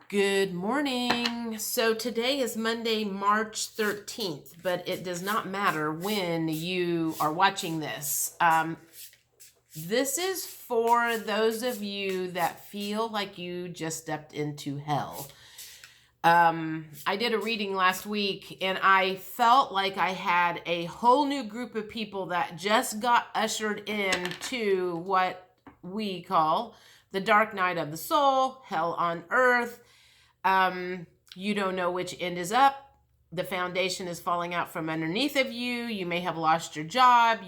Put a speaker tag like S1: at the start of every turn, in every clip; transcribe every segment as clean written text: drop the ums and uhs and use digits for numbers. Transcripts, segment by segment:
S1: Good morning. So today is Monday, March 13th, but it does not matter when you are watching this. This is for those of you that feel like you just stepped into hell. I did a reading last week and I felt like I had a whole new group of people that just got ushered into what we call the dark night of the soul, hell on earth. You don't know which end is up. The foundation is falling out from underneath of you. You may have lost your job.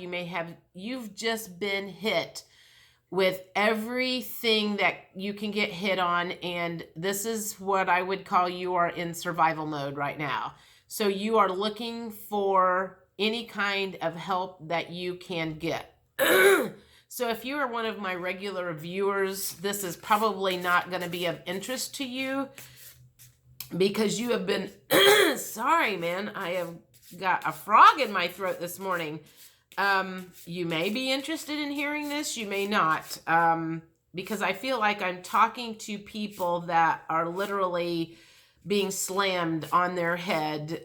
S1: You've just been hit with everything that you can get hit on. And this is what I would call you are in survival mode right now. So you are looking for any kind of help that you can get. So if you are one of my regular viewers, this is probably not going to be of interest to you, because you have been sorry, man, I have got a frog in my throat this morning. You may be interested in hearing this, you may not, because I feel like I'm talking to people that are literally being slammed on their head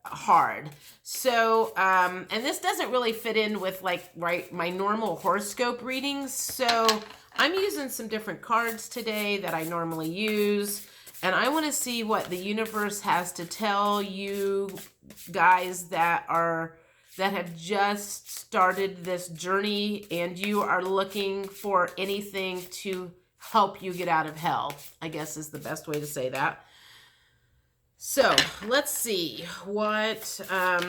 S1: hard. So and this doesn't really fit in with my normal horoscope readings, so I'm using some different cards today that I normally use. And I want to see what the universe has to tell you guys that have just started this journey and you are looking for anything to help you get out of hell, I guess is the best way to say that. So let's see what, all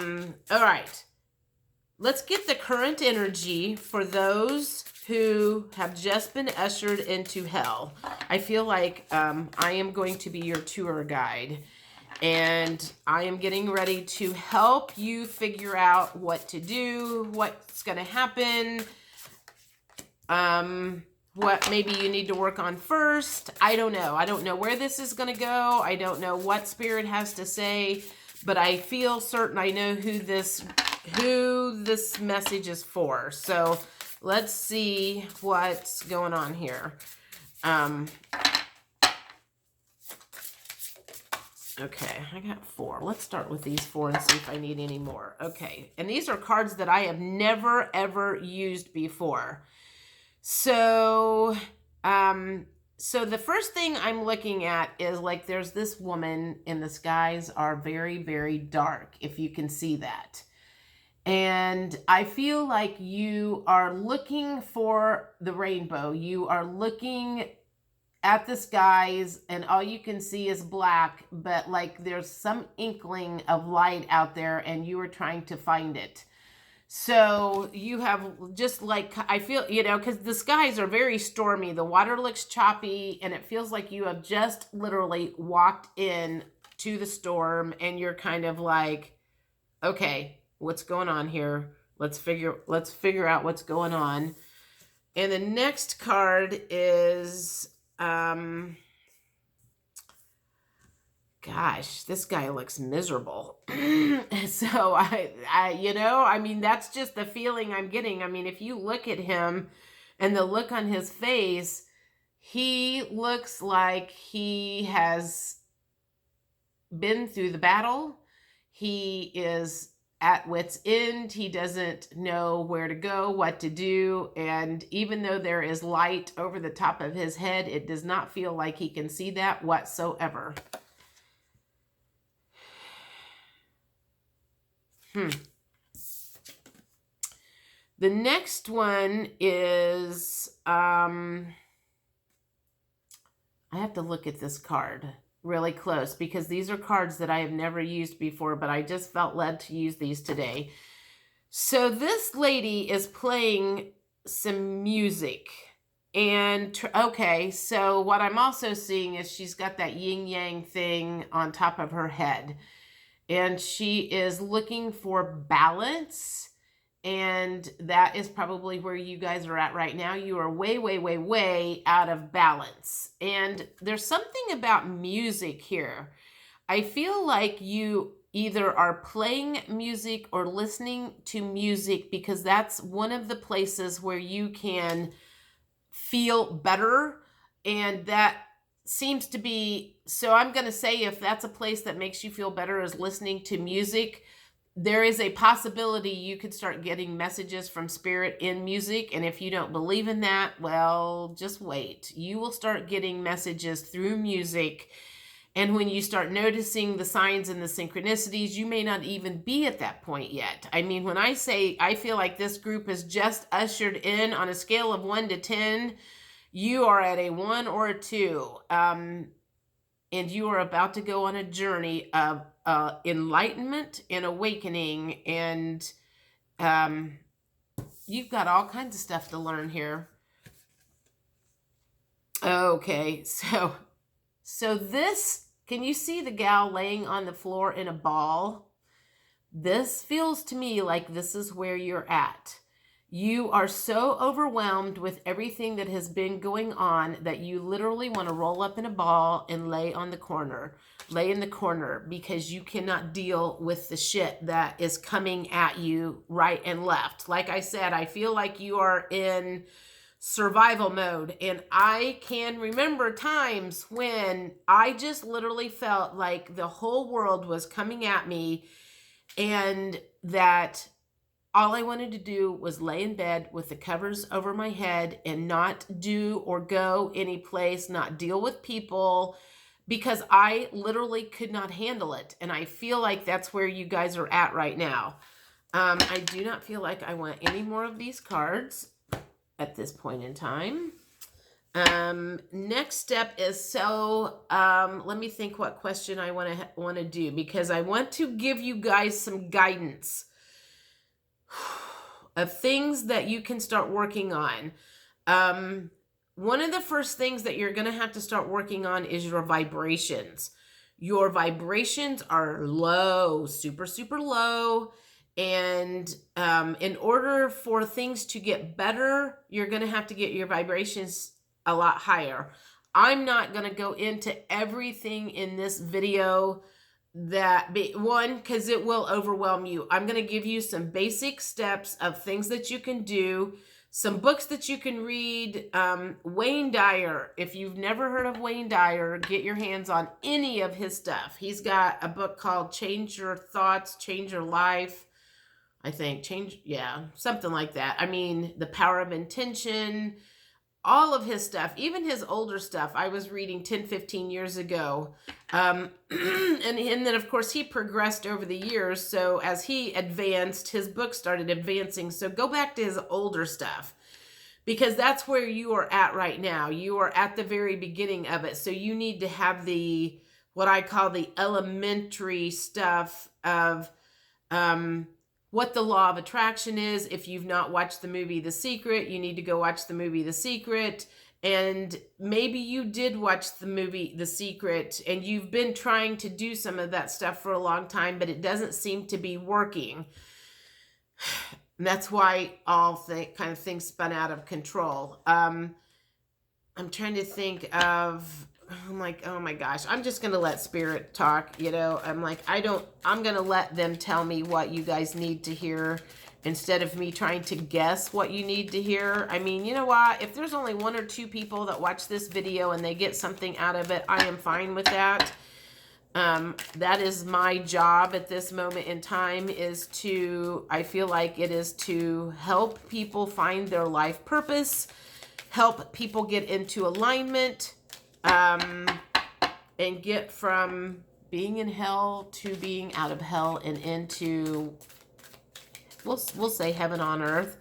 S1: right. Let's get the current energy for those who have just been ushered into hell. I feel like I am going to be your tour guide, and I am getting ready to help you figure out what to do, what's going to happen, what maybe you need to work on first. I don't know. I don't know where this is going to go. I don't know what Spirit has to say, but I feel certain I know who this message is for. So let's see what's going on here. Okay, I got 4. Let's start with these 4 and see if I need any more. Okay, and these are cards that I have never ever used before. So the first thing I'm looking at is there's this woman and the skies are very, very dark, if you can see that. And I feel like you are looking for the rainbow. You are looking at the skies and all you can see is black, but there's some inkling of light out there and you are trying to find it. So you have just I feel, because the skies are very stormy. The water looks choppy and it feels like you have just literally walked in to the storm and you're kind of like, okay, what's going on here? Let's figure out what's going on. And the next card is, gosh, this guy looks miserable. So that's just the feeling I'm getting. I mean, if you look at him and the look on his face, he looks like he has been through the battle. He is at wit's end. He doesn't know where to go, what to do. And even though there is light over the top of his head, it does not feel like he can see that whatsoever. The next one is, I have to look at this card really close because these are cards that I have never used before, but I just felt led to use these today. So this lady is playing some music. And okay, so what I'm also seeing is she's got that yin yang thing on top of her head. And she is looking for balance. And that is probably where you guys are at right now. You are way, way, way, way out of balance. And there's something about music here. I feel like you either are playing music or listening to music because that's one of the places where you can feel better. And that seems to be, so I'm going to say if that's a place that makes you feel better is listening to music, there is a possibility you could start getting messages from spirit in music. And if you don't believe in that, well, just wait. You will start getting messages through music. And when you start noticing the signs and the synchronicities, you may not even be at that point yet. I mean, when I say I feel like this group is just ushered in on a scale of 1 to 10, you are at a 1 or a 2. And you are about to go on a journey of enlightenment and awakening. And you've got all kinds of stuff to learn here. Okay, so this, can you see the gal laying on the floor in a ball? This feels to me like this is where you're at. You are so overwhelmed with everything that has been going on that you literally want to roll up in a ball and lay in the corner, because you cannot deal with the shit that is coming at you right and left. Like I said, I feel like you are in survival mode, and I can remember times when I just literally felt like the whole world was coming at me, and that all I wanted to do was lay in bed with the covers over my head and not do or go any place, not deal with people, because I literally could not handle it. And I feel like that's where you guys are at right now. I do not feel like I want any more of these cards at this point in time. Next step is, let me think what question I want to do, because I want to give you guys some guidance of things that you can start working on. One of the first things that you're going to have to start working on is your vibrations. Your vibrations are low, super, super low. And in order for things to get better, you're going to have to get your vibrations a lot higher. I'm not going to go into everything in this video because it will overwhelm you. I'm going to give you some basic steps of things that you can do, some books that you can read. Wayne Dyer, if you've never heard of Wayne Dyer, get your hands on any of his stuff. He's got a book called Change Your Thoughts, Change Your Life. I think something like that. I mean, The Power of Intention, all of his stuff, even his older stuff, I was reading 10, 15 years ago. And then, of course, he progressed over the years. So as he advanced, his book started advancing. So go back to his older stuff, because that's where you are at right now. You are at the very beginning of it. So you need to have what I call the elementary stuff of what the law of attraction is. If you've not watched the movie The Secret, you need to go watch the movie The Secret. And maybe you did watch the movie The Secret and you've been trying to do some of that stuff for a long time, but it doesn't seem to be working. And that's why all kind of things spun out of control. I'm trying to think of, I'm like, oh my gosh, I'm just going to let spirit talk. I'm like, I'm going to let them tell me what you guys need to hear instead of me trying to guess what you need to hear. I mean, you know what? If there's only 1 or 2 people that watch this video and they get something out of it, I am fine with that. That is my job at this moment in time, I feel like it is to help people find their life purpose, help people get into alignment, and get from being in hell to being out of hell and into, we'll say, heaven on earth.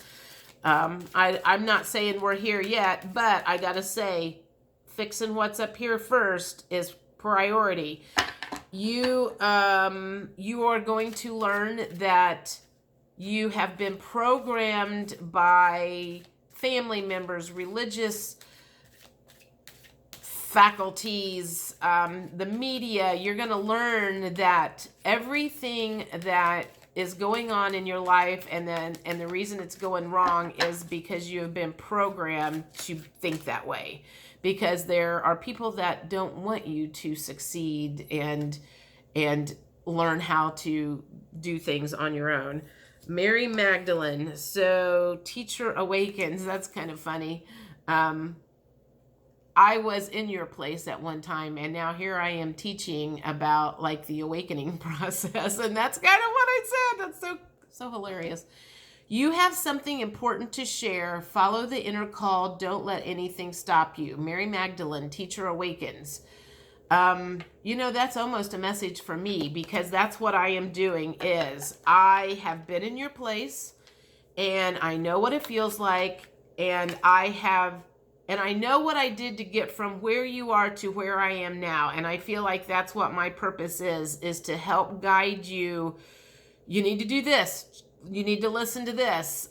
S1: I'm not saying we're here yet, but I gotta say, fixing what's up here first is priority. You are going to learn that you have been programmed by family members, religious faculties, the media. You're going to learn that everything that is going on in your life and the reason it's going wrong is because you have been programmed to think that way, because there are people that don't want you to succeed and learn how to do things on your own. Mary Magdalene, so teacher awakens. That's kind of funny. I was in your place at one time, and now here I am teaching about like the awakening process, and that's kind of what I said. That's so hilarious. You have something important to share. Follow the inner call. Don't let anything stop you. Mary Magdalene, Teacher Awakens. That's almost a message for me, because that's what I am doing. Is I have been in your place, and I know what it feels like, and I know what I did to get from where you are to where I am now. And I feel like that's what my purpose is to help guide you. You need to do this. You need to listen to this.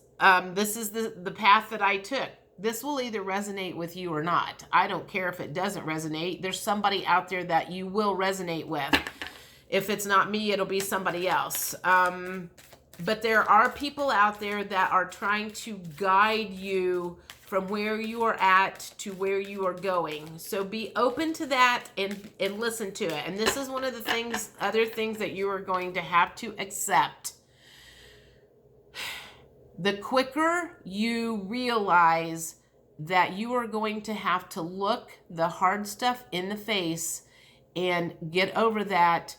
S1: This is the path that I took. This will either resonate with you or not. I don't care if it doesn't resonate. There's somebody out there that you will resonate with. If it's not me, it'll be somebody else. But there are people out there that are trying to guide you from where you are at to where you are going. So be open to that and listen to it. And this is one of the other things that you are going to have to accept. The quicker you realize that you are going to have to look the hard stuff in the face and get over that,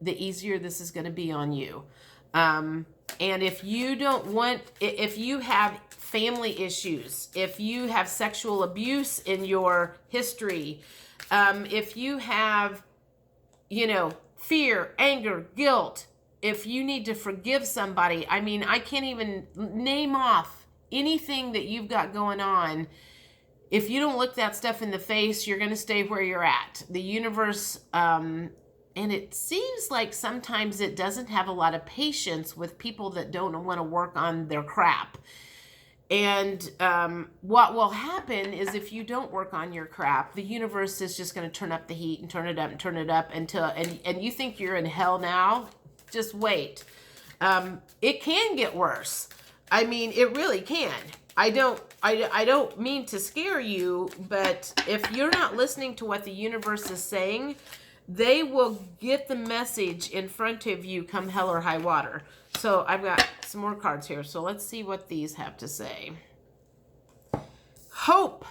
S1: the easier this is going to be on you. And if you have family issues, if you have sexual abuse in your history, if you have, fear, anger, guilt, if you need to forgive somebody, I can't even name off anything that you've got going on. If you don't look that stuff in the face, you're going to stay where you're at. The universe, and it seems like sometimes it doesn't have a lot of patience with people that don't want to work on their crap. And what will happen is, if you don't work on your crap, the universe is just going to turn up the heat and turn it up and turn it up until, and you think you're in hell now. Just wait. It can get worse. It really can. I don't mean to scare you, but if you're not listening to what the universe is saying, they will get the message in front of you come hell or high water. So I've got some more cards here. So let's see what these have to say. Hope,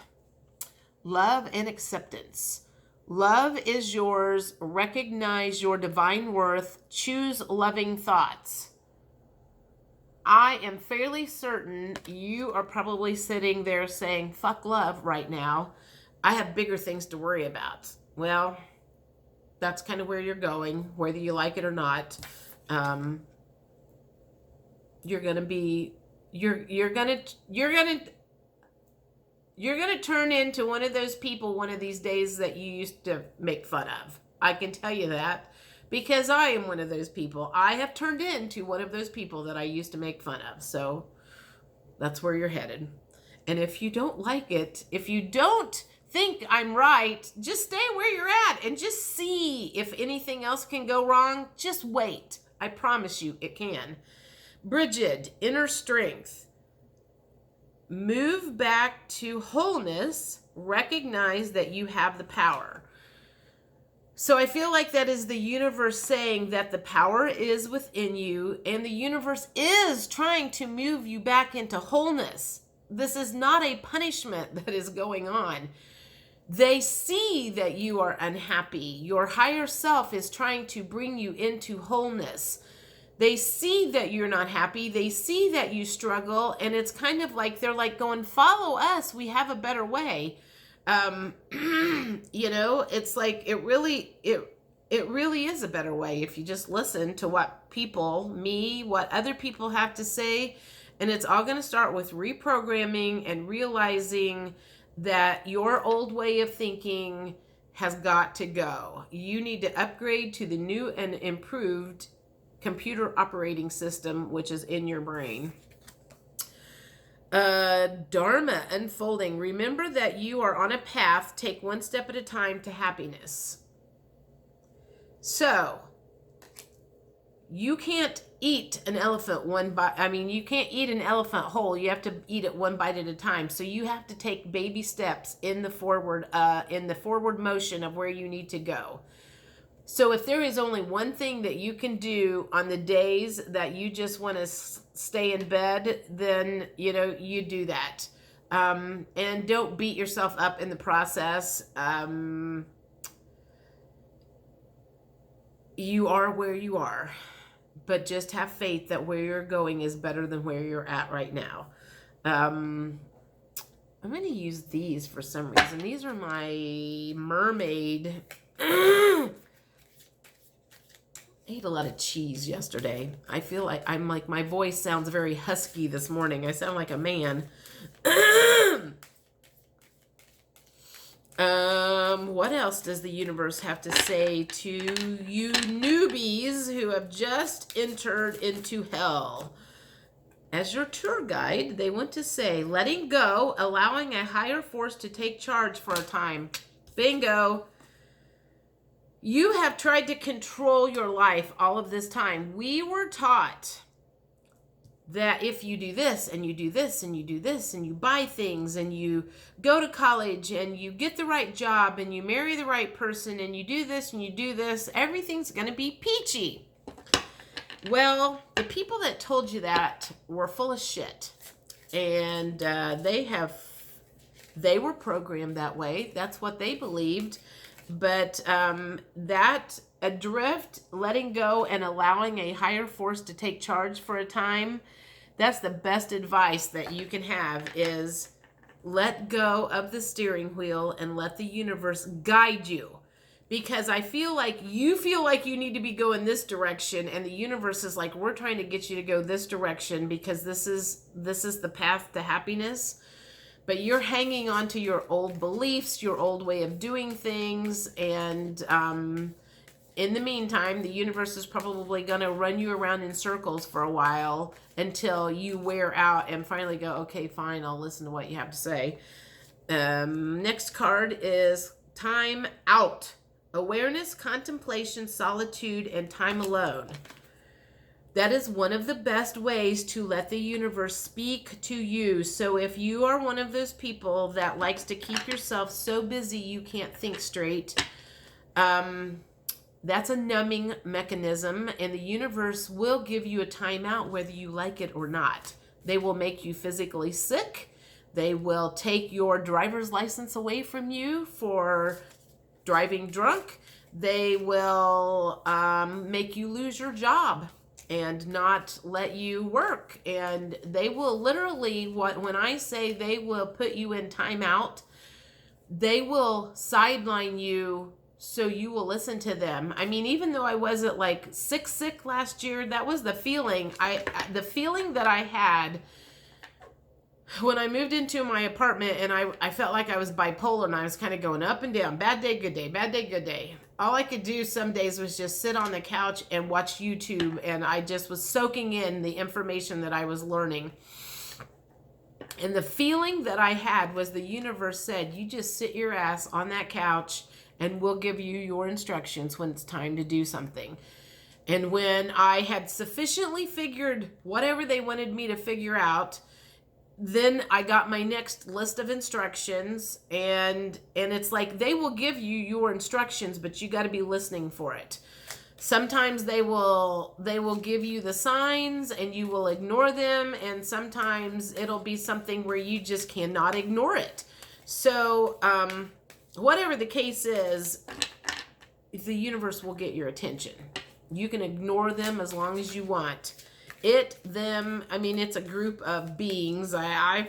S1: love, and acceptance. Love is yours. Recognize your divine worth. Choose loving thoughts. I am fairly certain you are probably sitting there saying, fuck love right now. I have bigger things to worry about. Well, that's kind of where you're going, whether you like it or not. You're going to turn into one of those people one of these days that you used to make fun of. I can tell you that, because I am one of those people. I have turned into one of those people that I used to make fun of. So that's where you're headed. And if you don't like it, if you don't think I'm right, just stay where you're at and just see if anything else can go wrong. Just wait. I promise you it can. Bridget, inner strength. Move back to wholeness. Recognize that you have the power. So I feel like that is the universe saying that the power is within you, and the universe is trying to move you back into wholeness. This is not a punishment that is going on. They see that you are unhappy. Your higher self is trying to bring you into wholeness. They see that you're not happy. They see that you struggle. And it's kind of like they're like going, follow us. We have a better way. It's like it really is a better way if you just listen to what what other people have to say. And it's all going to start with reprogramming and realizing that your old way of thinking has got to go. You need to upgrade to the new and improved computer operating system, which is in your brain. Dharma unfolding. Remember that you are on a path. Take one step at a time to happiness. So, you can't eat an elephant you can't eat an elephant whole. You have to eat it one bite at a time. So you have to take baby steps in the forward motion of where you need to go. So if there is only one thing that you can do on the days that you just want to stay in bed, then, you do that. And don't beat yourself up in the process. You are where you are, but just have faith that where you're going is better than where you're at right now. I'm going to use these for some reason. These are my mermaid. I ate a lot of cheese yesterday. I feel like my voice sounds very husky this morning. I sound like a man. What else does the universe have to say to you newbies who have just entered into hell? As your tour guide, they want to say, letting go, allowing a higher force to take charge for a time. Bingo. You have tried to control your life all of this time. We were taught that if you do this and you do this and you do this and you buy things and you go to college and you get the right job and you marry the right person and you do this and you do this, everything's going to be peachy. Well, the people that told you that were full of shit. And they were programmed that way. That's what they believed. But that adrift, letting go and allowing a higher force to take charge for a time, that's the best advice that you can have, is let go of the steering wheel and let the universe guide you. Because I feel like you need to be going this direction, and the universe is like, we're trying to get you to go this direction because this is the path to happiness. But you're hanging on to your old beliefs, your old way of doing things, and in the meantime, the universe is probably going to run you around in circles for a while until you wear out and finally go, okay, fine, I'll listen to what you have to say. Next card is time out. Awareness, contemplation, solitude, and time alone. That is one of the best ways to let the universe speak to you. So if you are one of those people that likes to keep yourself so busy you can't think straight, that's a numbing mechanism, and the universe will give you a timeout whether you like it or not. They will make you physically sick. They will take your driver's license away from you for driving drunk. They will make you lose your job and not let you work. And they will literally, when I say they will put you in timeout, they will sideline you so you will listen to them. I mean, even though I wasn't like sick last year, that was the feeling. The feeling that I had when I moved into my apartment, and I felt like I was bipolar, and I was kind of going up and down. Bad day, good day, bad day, good day. All I could do some days was just sit on the couch and watch YouTube, and I just was soaking in the information that I was learning. And the feeling that I had was the universe said, you just sit your ass on that couch and we'll give you your instructions when it's time to do something. And when I had sufficiently figured whatever they wanted me to figure out, then I got my next list of instructions, and it's like they will give you your instructions, but you got to be listening for it. Sometimes they will give you the signs and you will ignore them, and sometimes it'll be something where you just cannot ignore it. So whatever the case is, the universe will get your attention. You can ignore them as long as you want. I mean, it's a group of beings. I've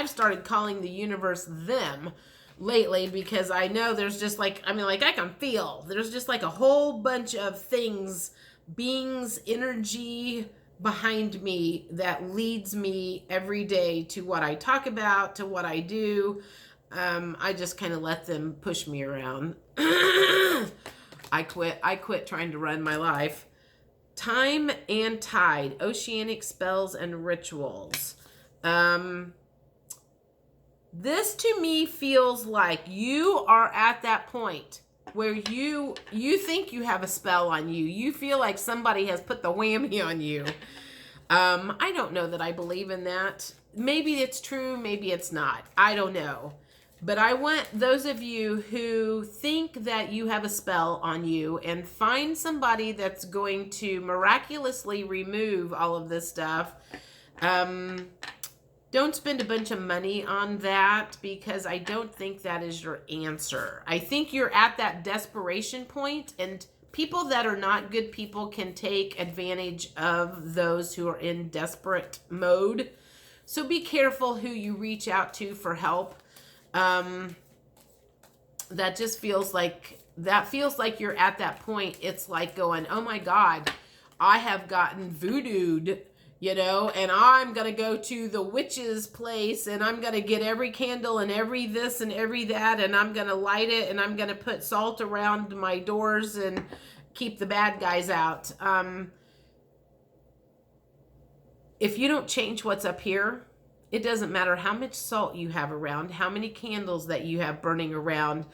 S1: started calling the universe them lately, because I know there's just I can feel there's just like a whole bunch of things, beings, energy behind me that leads me every day to what I talk about, to what I do. I just kind of let them push me around. I quit trying to run my life. Time and tide, oceanic spells and rituals. This to me feels like you are at that point where you think you have a spell on you. You feel like somebody has put the whammy on you. I don't know that I believe in that. Maybe it's true, maybe it's not. I don't know. But I want those of you who think that you have a spell on you, and find somebody that's going to miraculously remove all of this stuff. Don't spend a bunch of money on that, because I don't think that is your answer. I think you're at that desperation point, and people that are not good people can take advantage of those who are in desperate mode. So be careful who you reach out to for help. That just feels like you're at that point. It's like going, oh my God, I have gotten voodooed, and I'm going to go to the witch's place, and I'm going to get every candle and every this and every that, and I'm going to light it, and I'm going to put salt around my doors and keep the bad guys out. If you don't change what's up here, it doesn't matter how much salt you have around, how many candles that you have burning around,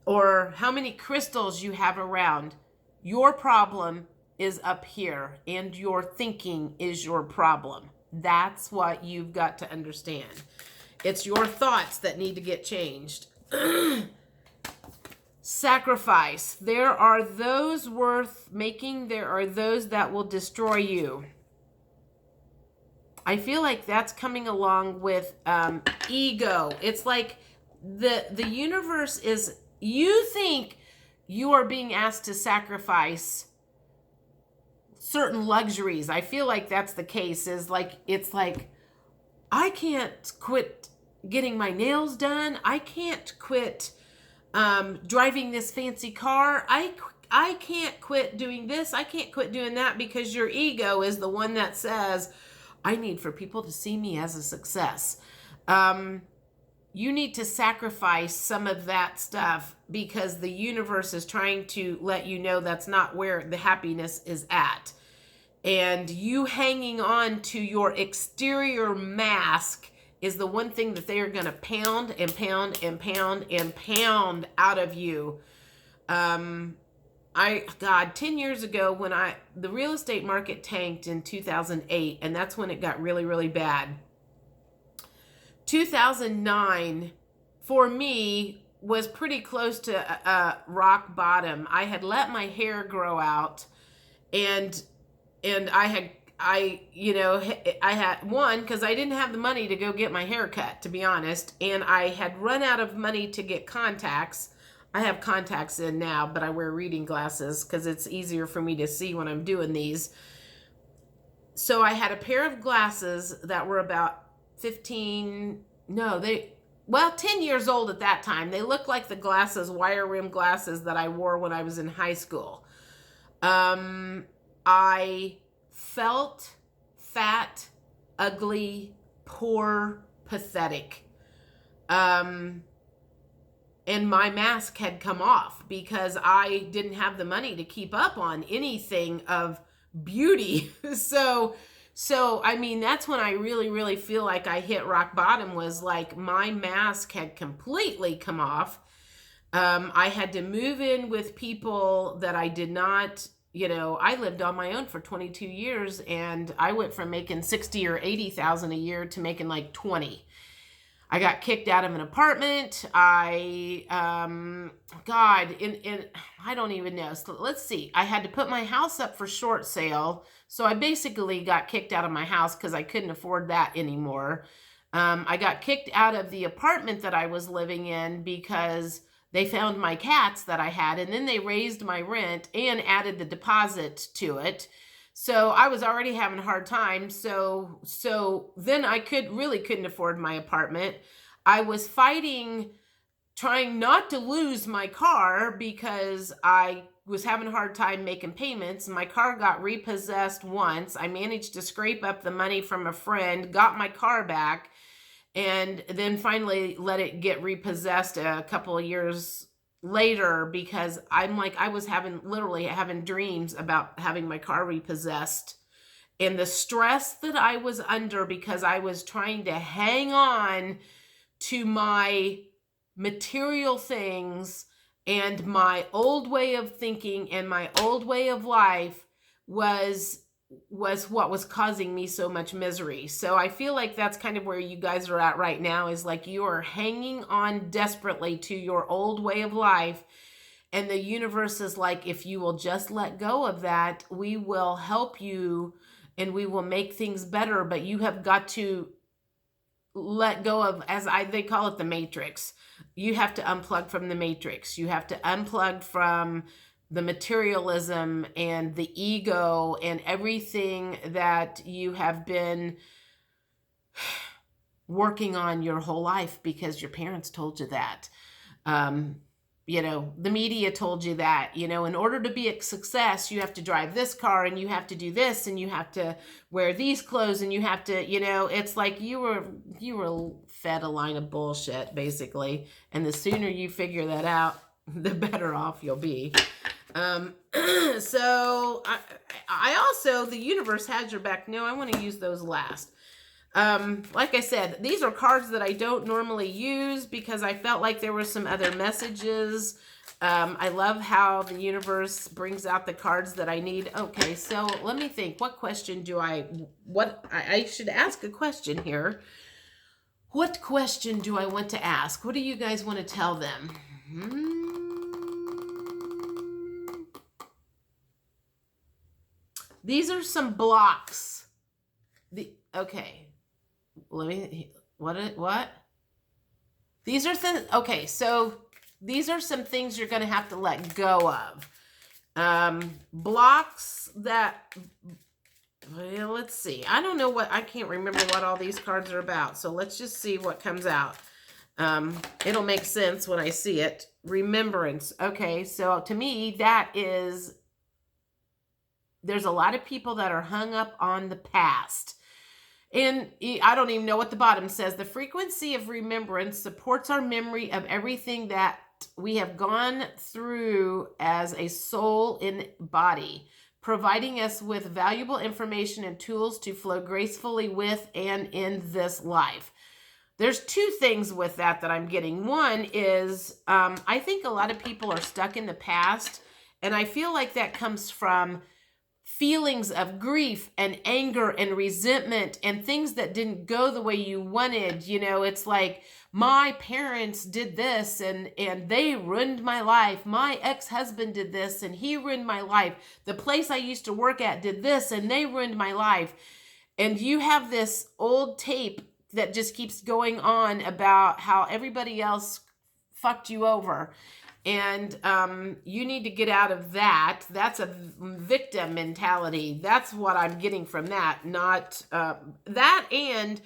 S1: or how many crystals you have around. Your problem is up here, and your thinking is your problem. That's what you've got to understand. It's your thoughts that need to get changed. Sacrifice. There are those worth making. There are those that will destroy you. I feel like that's coming along with ego. It's like the universe is, you think you are being asked to sacrifice certain luxuries. I feel like that's the case. It's like, I can't quit getting my nails done. I can't quit driving this fancy car. I can't quit doing this. I can't quit doing that, because your ego is the one that says, I need for people to see me as a success. You need to sacrifice some of that stuff, because the universe is trying to let you know that's not where the happiness is at. And you hanging on to your exterior mask is the one thing that they are going to pound and pound and pound and pound out of you. 10 years ago, when the real estate market tanked in 2008, and that's when it got really, really bad. 2009, for me, was pretty close to rock bottom. I had let my hair grow out, and I had one, because I didn't have the money to go get my hair cut, to be honest, and I had run out of money to get contacts. I have contacts in now, but I wear reading glasses because it's easier for me to see when I'm doing these. So I had a pair of glasses that were about 10 years old at that time. They looked like the glasses, wire rim glasses that I wore when I was in high school. I felt fat, ugly, poor, pathetic. And my mask had come off because I didn't have the money to keep up on anything of beauty. So I mean, that's when I really, really feel like I hit rock bottom, was like my mask had completely come off. I had to move in with people that I did not, I lived on my own for 22 years, and I went from making 60 or 80,000 a year to making like 20. I got kicked out of an apartment. I don't even know. So let's see. I had to put my house up for short sale. So I basically got kicked out of my house because I couldn't afford that anymore. I got kicked out of the apartment that I was living in because they found my cats that I had, and then they raised my rent and added the deposit to it. So I was already having a hard time. So then I couldn't afford my apartment. I was fighting, trying not to lose my car because I was having a hard time making payments. My car got repossessed once. I managed to scrape up the money from a friend, got my car back, and then finally let it get repossessed a couple of years later, because I'm like, I was literally having dreams about having my car repossessed, and the stress that I was under because I was trying to hang on to my material things and my old way of thinking and my old way of life was what was causing me so much misery. So I feel like that's kind of where you guys are at right now, is like you are hanging on desperately to your old way of life. And the universe is like, if you will just let go of that, we will help you and we will make things better. But you have got to let go of, they call it the matrix. You have to unplug from the matrix. You have to unplug from the materialism and the ego and everything that you have been working on your whole life because your parents told you that. The media told you that, in order to be a success, you have to drive this car and you have to do this and you have to wear these clothes and you have to, it's like you were fed a line of bullshit, basically. And the sooner you figure that out, the better off you'll be. So I also, the universe has your back. No, I want to use those last. Like I said, these are cards that I don't normally use because I felt like there were some other messages. I love how the universe brings out the cards that I need. Okay, so let me think. What question do I should ask a question here. What question do I want to ask? What do you guys want to tell them? These are some blocks. Okay. What? These are so these are some things you're going to have to let go of. Blocks that, well, let's see. I don't know I can't remember what all these cards are about. So let's just see what comes out. It'll make sense when I see it. Remembrance. Okay. So to me, there's a lot of people that are hung up on the past. And I don't even know what the bottom says. The frequency of remembrance supports our memory of everything that we have gone through as a soul in body, providing us with valuable information and tools to flow gracefully with and in this life. There's two things with that I'm getting. One is I think a lot of people are stuck in the past, and I feel like that comes from feelings of grief and anger and resentment and things that didn't go the way you wanted. It's like, my parents did this and they ruined my life. My ex-husband did this and he ruined my life. The place I used to work at did this and they ruined my life. And you have this old tape that just keeps going on about how everybody else fucked you over. And you need to get out of that. That's a victim mentality. That's what I'm getting from that. Not that. And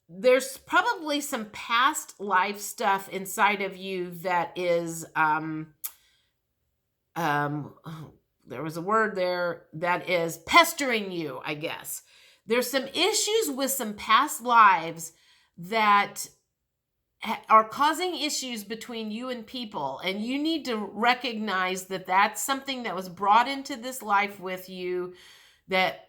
S1: there's probably some past life stuff inside of you that is, there was a word there, that is pestering you, I guess. There's some issues with some past lives that are causing issues between you and people, and you need to recognize that that's something that was brought into this life with you, that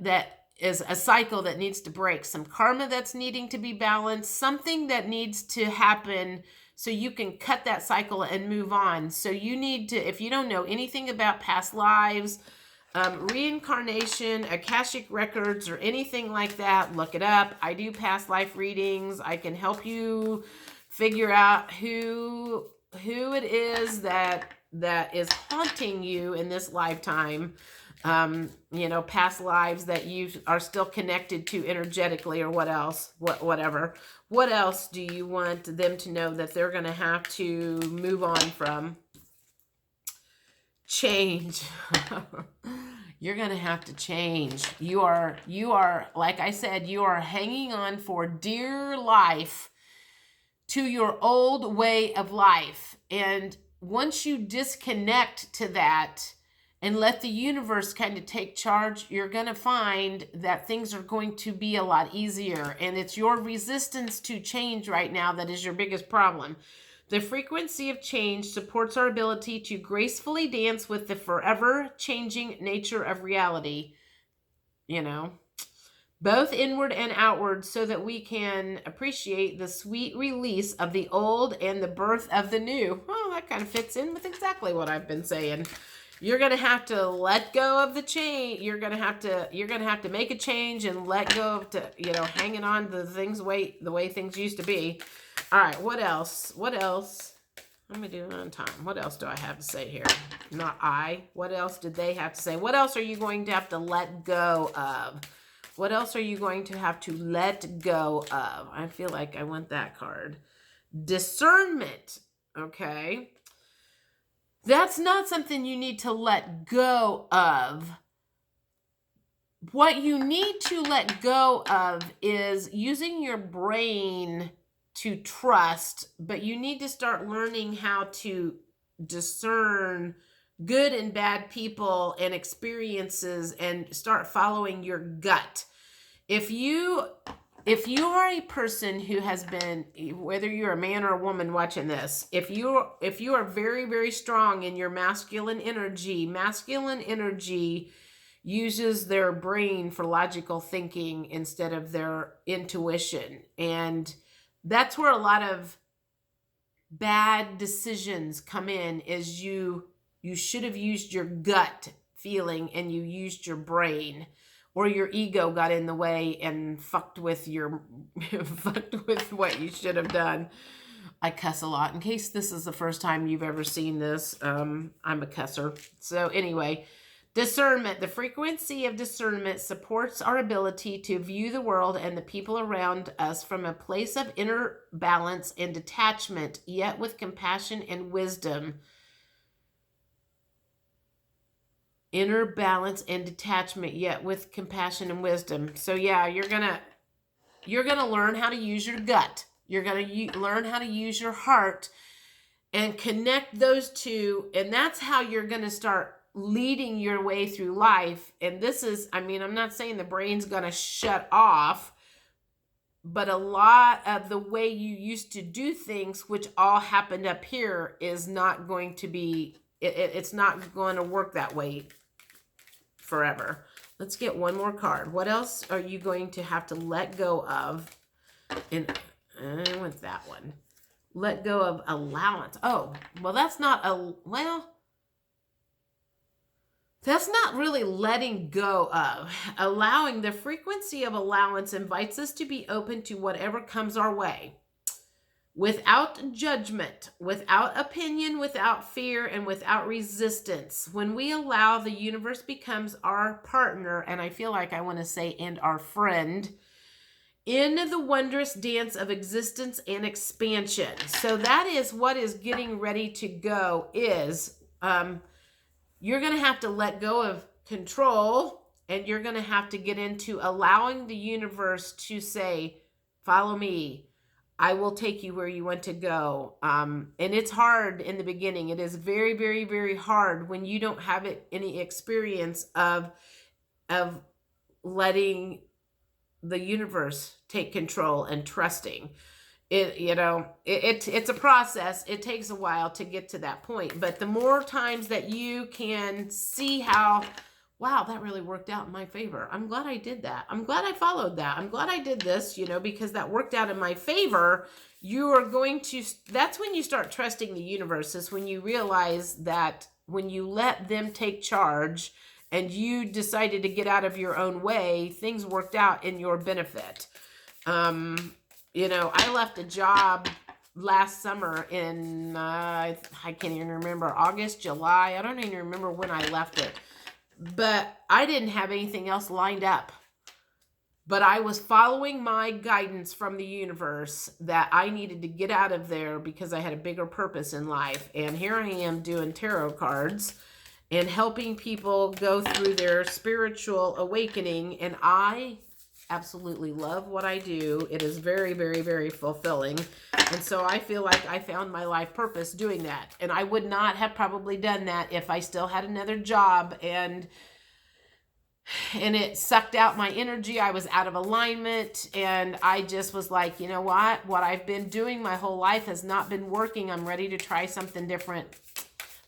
S1: is a cycle that needs to break, some karma that's needing to be balanced, something that needs to happen so you can cut that cycle and move on. So you need to, if you don't know anything about past lives, reincarnation, Akashic records, or anything like that, look it up. I do past life readings. I can help you figure out who it is that is haunting you in this lifetime. Past lives that you are still connected to energetically, or whatever. What else do you want them to know that they're going to have to move on from? Change. You're going to have to change. You are, like I said, you are hanging on for dear life to your old way of life. And once you disconnect to that and let the universe kind of take charge, you're going to find that things are going to be a lot easier. And it's your resistance to change right now that is your biggest problem. The frequency of change supports our ability to gracefully dance with the forever changing nature of reality, both inward and outward, so that we can appreciate the sweet release of the old and the birth of the new. Well, that kind of fits in with exactly what I've been saying. You're going to have to let go of the change. You're going to have to make a change and let go of hanging on to things the way things used to be. All right, what else? Let me do it on time. What else do I have to say here? What else did they have to say? What else are you going to have to let go of? What else are you going to have to let go of? I feel like I want that card. Discernment. Okay. That's not something you need to let go of. What you need to let go of is using your brain to trust, but you need to start learning how to discern good and bad people and experiences and start following your gut. If you are a person who has been, whether you're a man or a woman watching this, if you are very, very strong in your masculine energy uses their brain for logical thinking instead of their intuition. And that's where a lot of bad decisions come in, is you should have used your gut feeling and you used your brain, or your ego got in the way and fucked with what you should have done. I cuss a lot. In case this is the first time you've ever seen this, I'm a cusser. So anyway, discernment. The frequency of discernment supports our ability to view the world and the people around us from a place of inner balance and detachment, yet with compassion and wisdom. Inner balance and detachment, yet with compassion and wisdom. So yeah, you're gonna learn how to use your gut. You're gonna learn how to use your heart and connect those two, and that's how you're gonna start leading your way through life. And this is, I mean, I'm not saying the brain's gonna shut off, but a lot of the way you used to do things, which all happened up here, is not going to be, it's not going to work that way forever. Let's get one more card. What else are you going to have to let go of? And I want that one. Let go of allowance. Oh, well, that's not that's not really letting go of. Allowing. The frequency of allowance invites us to be open to whatever comes our way, without judgment, without opinion, without fear, and without resistance. When we allow, the universe becomes our partner, and I feel like I want to say, and our friend, in the wondrous dance of existence and expansion. So that is what is getting ready to go, is you're going to have to let go of control, and you're going to have to get into allowing the universe to say, follow me. I will take you where you want to go. And it's hard in the beginning. It is very, very, very hard when you don't have any experience of letting the universe take control and trusting. It's a process. It takes a while to get to that point. But the more times that you can see how, wow, that really worked out in my favor. I'm glad I did that. I'm glad I followed that. I'm glad I did this, because that worked out in my favor. You are going to, that's when you start trusting the universe, is when you realize that when you let them take charge and you decided to get out of your own way, things worked out in your benefit. I left a job last summer in, I can't even remember, August, July. I don't even remember when I left it. But I didn't have anything else lined up. But I was following my guidance from the universe that I needed to get out of there because I had a bigger purpose in life. And here I am doing tarot cards and helping people go through their spiritual awakening. And I absolutely love what I do. It is very, very, very fulfilling. And so I feel like I found my life purpose doing that. And I would not have probably done that if I still had another job and it sucked out my energy. I was out of alignment, and I just was like, you know what I've been doing my whole life has not been working. I'm ready to try something different.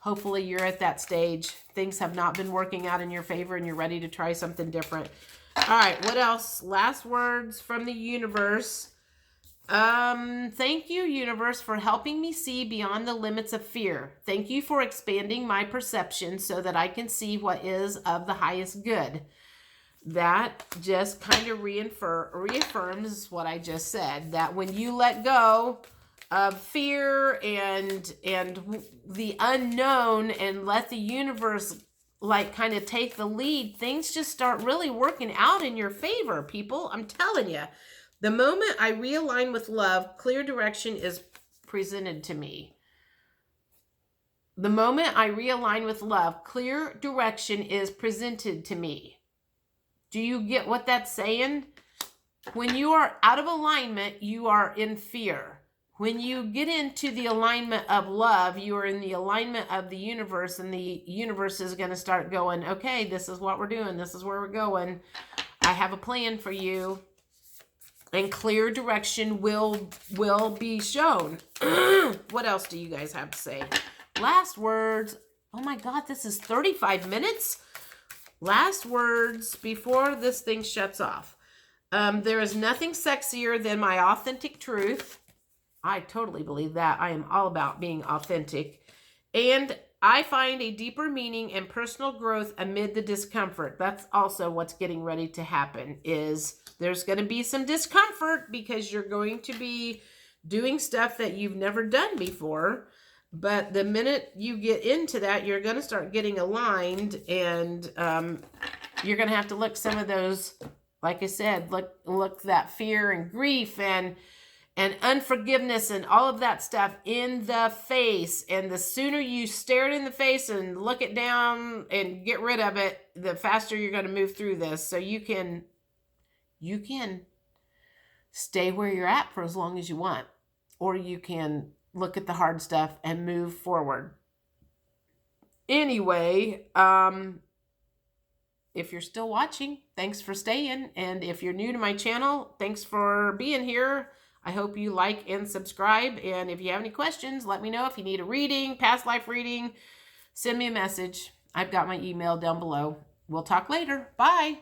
S1: Hopefully you're at that stage. Things have not been working out in your favor and you're ready to try something different. All right, what else? Last words from the universe. Thank you, universe, for helping me see beyond the limits of fear. Thank you for expanding my perception so that I can see what is of the highest good. That just kind of reaffirms what I just said, that when you let go of fear and the unknown and let the universe like kind of take the lead, things just start really working out in your favor, people. I'm telling you. The moment I realign with love, clear direction is presented to me. The moment I realign with love, clear direction is presented to me. Do you get what that's saying? When you are out of alignment, you are in fear. When you get into the alignment of love, you are in the alignment of the universe, and the universe is going to start going, okay, this is what we're doing. This is where we're going. I have a plan for you. And clear direction will be shown. What else do you guys have to say? Last words. Oh my God, this is 35 minutes. Last words before this thing shuts off. There is nothing sexier than my authentic truth. I totally believe that. I am all about being authentic. And I find a deeper meaning and personal growth amid the discomfort. That's also what's getting ready to happen, is there's going to be some discomfort because you're going to be doing stuff that you've never done before. But the minute you get into that, you're going to start getting aligned, and you're going to have to look some of those, like I said, look that fear and grief and unforgiveness and all of that stuff in the face. And the sooner you stare it in the face and look it down and get rid of it, the faster you're going to move through this. So you can stay where you're at for as long as you want, or you can look at the hard stuff and move forward. Anyway, if you're still watching, thanks for staying. And if you're new to my channel, thanks for being here. I hope you like and subscribe. And if you have any questions, let me know. If you need a reading, past life reading, send me a message. I've got my email down below. We'll talk later. Bye.